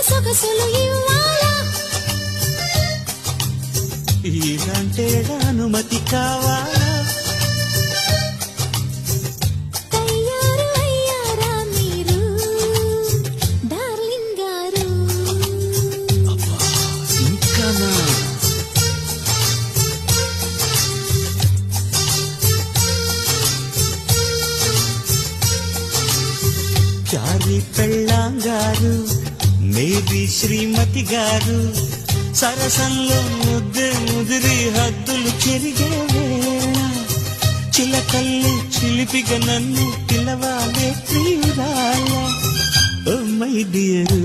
సొగసులు ఇవ్వాలా ఇలాంటి అనుమతి కావాలా తయారు అయ్యారా మీరు డార్లింగ్ గారు ఇంకానా చారి పెళ్ళాంగారు మేబీ శ్రీమతి గారు సరసంలో ముద్దే ముదిరి హద్దులు చెరిగే వేళ చిలకల్లి చిలిపిగా నన్ను పిలవాలే ప్రియురాల ఓ మై డియర్